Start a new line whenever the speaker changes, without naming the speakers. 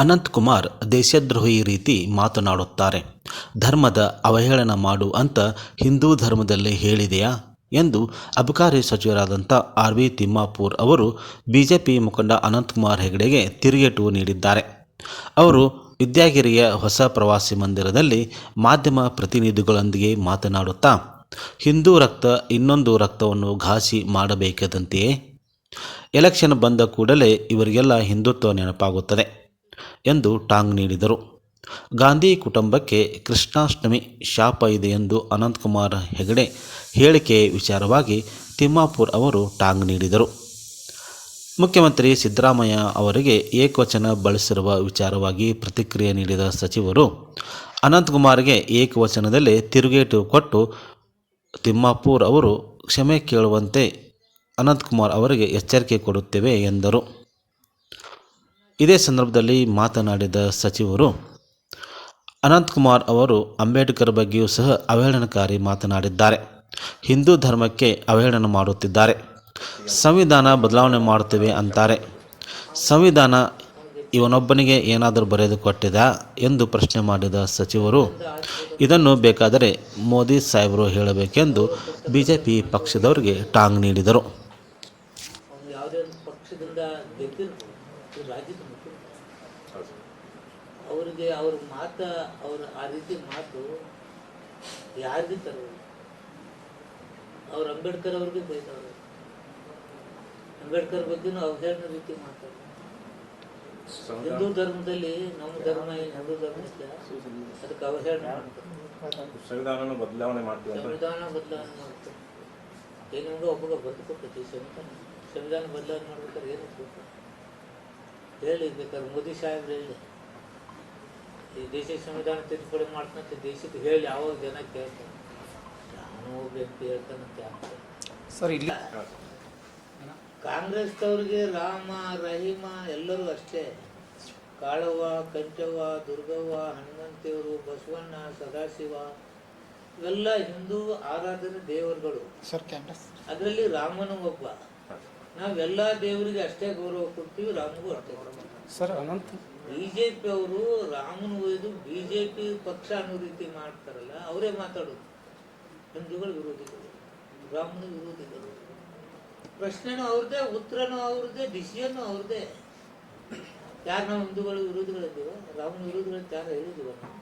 ಅನಂತಕುಮಾರ್ ದೇಶದ್ರೋಹಿ ರೀತಿ ಮಾತನಾಡುತ್ತಾರೆ. ಧರ್ಮದ ಅವಹೇಳನ ಮಾಡು ಅಂತ ಹಿಂದೂ ಧರ್ಮದಲ್ಲಿ ಹೇಳಿದೆಯಾ ಎಂದು ಅಬಕಾರಿ ಸಚಿವರಾದಂಥ ಆರ್.ವಿ. ತಿಮ್ಮಾಪೂರ್ ಅವರು ಬಿಜೆಪಿ ಮುಖಂಡ ಅನಂತಕುಮಾರ್ ಹೆಗಡೆಗೆ ತಿರುಗೇಟು ನೀಡಿದ್ದಾರೆ. ಅವರು ವಿದ್ಯಾಗಿರಿಯ ಹೊಸ ಪ್ರವಾಸಿ ಮಂದಿರದಲ್ಲಿ ಮಾಧ್ಯಮ ಪ್ರತಿನಿಧಿಗಳೊಂದಿಗೆ ಮಾತನಾಡುತ್ತಾ, ಹಿಂದೂ ರಕ್ತ ಇನ್ನೊಂದು ರಕ್ತವನ್ನು ಘಾಸಿ ಮಾಡಬೇಕಾದಂತೆಯೇ? ಎಲೆಕ್ಷನ್ ಬಂದ ಕೂಡಲೇ ಇವರಿಗೆಲ್ಲ ಹಿಂದುತ್ವ ನೆನಪಾಗುತ್ತದೆ ಎಂದು ಟಾಂಗ್ ನೀಡಿದರು. ಗಾಂಧಿ ಕುಟುಂಬಕ್ಕೆ ಕೃಷ್ಣಾಷ್ಟಮಿ ಶಾಪ ಇದೆ ಎಂದು ಅನಂತಕುಮಾರ್ ಹೆಗಡೆ ಹೇಳಿಕೆ ವಿಚಾರವಾಗಿ ತಿಮ್ಮಾಪೂರ್ ಅವರು ಟಾಂಗ್ ನೀಡಿದರು. ಮುಖ್ಯಮಂತ್ರಿ ಸಿದ್ದರಾಮಯ್ಯ ಅವರಿಗೆ ಏಕವಚನ ಬಳಸಿರುವ ವಿಚಾರವಾಗಿ ಪ್ರತಿಕ್ರಿಯೆ ನೀಡಿದ ಸಚಿವರು, ಅನಂತಕುಮಾರ್ಗೆ ಏಕವಚನದಲ್ಲೇ ತಿರುಗೇಟು ಕೊಟ್ಟು ತಿಮ್ಮಾಪೂರ್ ಅವರು ಕ್ಷಮೆ ಕೇಳುವಂತೆ ಅನಂತಕುಮಾರ್ ಅವರಿಗೆ ಎಚ್ಚರಿಕೆ ಕೊಡುತ್ತೇವೆ ಎಂದರು. ಇದೇ ಸಂದರ್ಭದಲ್ಲಿ ಮಾತನಾಡಿದ ಸಚಿವರು, ಅನಂತಕುಮಾರ್ ಅವರು ಅಂಬೇಡ್ಕರ್ ಬಗ್ಗೆಯೂ ಸಹ ಅವಹೇಳನಕಾರಿ ಮಾತನಾಡಿದ್ದಾರೆ. ಹಿಂದೂ ಧರ್ಮಕ್ಕೆ ಅವಹೇಳನ ಮಾಡುತ್ತಿದ್ದಾರೆ. ಸಂವಿಧಾನ ಬದಲಾವಣೆ ಮಾಡುತ್ತೇವೆ ಅಂತಾರೆ. ಸಂವಿಧಾನ ಇವನೊಬ್ಬನಿಗೆ ಏನಾದರೂ ಬರೆದು ಕೊಟ್ಟಿದಾ ಎಂದು ಪ್ರಶ್ನೆ ಮಾಡಿದ ಸಚಿವರು, ಇದನ್ನು ಬೇಕಾದರೆ ಮೋದಿ ಸಾಹೇಬರು ಹೇಳಬೇಕೆಂದು ಬಿಜೆಪಿ ಪಕ್ಷದವರಿಗೆ ಟಾಂಗ್ ನೀಡಿದರು.
ಅವರಿಗೆ ಅವ್ರ ಮಾತು ಅವ್ರ ಆ ರೀತಿ ಮಾತು ಯಾರಿಗೂ ತರೋದು. ಅವ್ರು ಅಂಬೇಡ್ಕರ್ ಅವ್ರಿಗೆ ಬೈದವರು. ಅಂಬೇಡ್ಕರ್ ಬಗ್ಗೆನೂ ಅವಹೇಳನ ರೀತಿ ಮಾತಾಡೋದು. ಹಿಂದೂ ಧರ್ಮದಲ್ಲಿ ನಮ್ಮ ಧರ್ಮ ಏನು ಹಿಂದೂ ಧರ್ಮ ಇದೆ, ಅದಕ್ಕೆ ಅವಹೇಳನ ಮಾಡ್ತಾರೆ.
ಸಂವಿಧಾನ ಬದಲಾವಣೆ ಮಾಡ್ತಾರೆ.
ಏನು ನಿಮ್ಗೆ ಒಬ್ಬಗ ಬರೆದು ಕೊಟ್ಟೈತಿ ಸಂವಿಧಾನ ಬದಲಾವಣೆ ಮಾಡ್ಬೇಕಾದ್ರೆ ಏನು ಹೇಳಿ ಬೇಕಾದ್ರೆ ಮೋದಿ ಸಾಹೇಬ್ರು ಹೇಳಿ, ಈ ದೇಶದ ಸಂವಿಧಾನ ತಿದ್ದುಪಡಿ ಮಾಡ್ತಂತೆ ದೇಶಕ್ಕೆ ಹೇಳಿ ಯಾವಾಗ ಜನ ಕೇಳ್ತಾರೆ. ನಾನು ಹೋಗ್ಬೇಕು ಹೇಳ್ತಾನಂತೆ ಆಗ್ತದೆ
ಸರ್. ಇಲ್ಲಿ
ಕಾಂಗ್ರೆಸ್ದವ್ರಿಗೆ ರಾಮ ರಹೀಮ ಎಲ್ಲರೂ ಅಷ್ಟೇ. ಕಾಳವ್ವ, ಕಂಚವ್ವ, ದುರ್ಗವ್ವ, ಹನುಮಂತೇವರು, ಬಸವಣ್ಣ, ಸದಾಶಿವ ಇವೆಲ್ಲ ಹಿಂದೂ ಆರಾಧನೆ ದೇವರುಗಳು. ಅದರಲ್ಲಿ ರಾಮನು ಒಬ್ಬ. ನಾವೆಲ್ಲ ದೇವರಿಗೆ ಅಷ್ಟೇ ಗೌರವ ಕೊಡ್ತೀವಿ, ರಾಮಗೂ ಅಷ್ಟೇ ಗೌರವ.
ಸರ್ ಅನಂತ
ಬಿಜೆಪಿ ಅವರು ರಾಮನ ಒಯ್ದು ಬಿಜೆಪಿ ಪಕ್ಷ ಅನ್ನೋ ರೀತಿ ಮಾಡ್ತಾರಲ್ಲ, ಅವರೇ ಮಾತಾಡೋದು. ಹಿಂದೂಗಳ ವಿರೋಧಿಗಳು, ರಾಮನ ವಿರೋಧಿಗಳು. ಪ್ರಶ್ನೆನೂ ಅವ್ರದ್ದೇ, ಉತ್ತರನೂ ಅವ್ರದ್ದೇ, ಡಿಸಿಷನ್ನು ಅವ್ರದ್ದೇ. ಯಾರು ನಾವು ಹಿಂದೂಗಳು ವಿರೋಧಿಗಳಿದ್ದೀವ? ರಾಮನ ವಿರೋಧಿಗಳಂತ ಯಾರು ಹೇಳಿದೀವ ನಾವು?